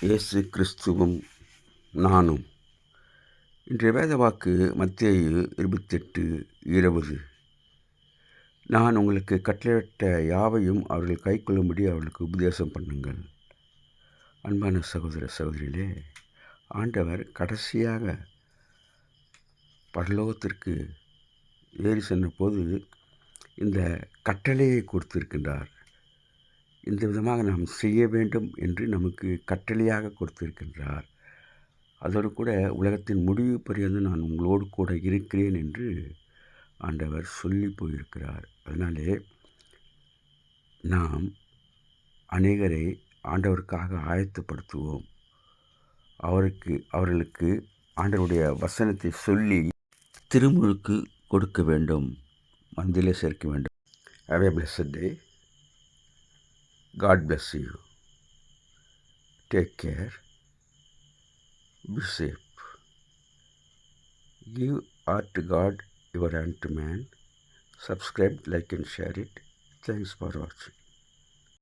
இயேசு கிறிஸ்துவும் நானும். இன்றைய வேத வாக்கு மத்தேயு 28:20. நான் உங்களுக்கு கட்டளையிட்ட யாவையும் அவர்கள் கைக்கொள்ளும்படி அவர்களுக்கு உபதேசம் பண்ணுங்கள். அன்பான சகோதர சகோதரிகளே, ஆண்டவர் கடைசியாக பரலோகத்திற்கு ஏறி சென்றபோது இந்த கட்டளையை கொடுத்திருக்கின்றார். இந்த விதமாக நாம் செய்ய வேண்டும் என்று நமக்கு கட்டளையாக கொடுத்திருக்கின்றார். அதோடு கூட உலகத்தின் முடிவு பரியந்தம் நான் உங்களோடு கூட இருக்கிறேன் என்று ஆண்டவர் சொல்லி போயிருக்கிறார். அதனாலே நாம் அநேகரை ஆண்டவருக்காக ஆயத்தப்படுத்துவோம். அவர்களுக்கு ஆண்டவருடைய வசனத்தை சொல்லி திருமுழுக்கு கொடுக்க வேண்டும், மந்திலே சேர்க்க வேண்டும். Have a blessed day. God bless you. Take care. Be safe. Give heart to God, your hand to man. Subscribe, like and share it. Thanks for watching.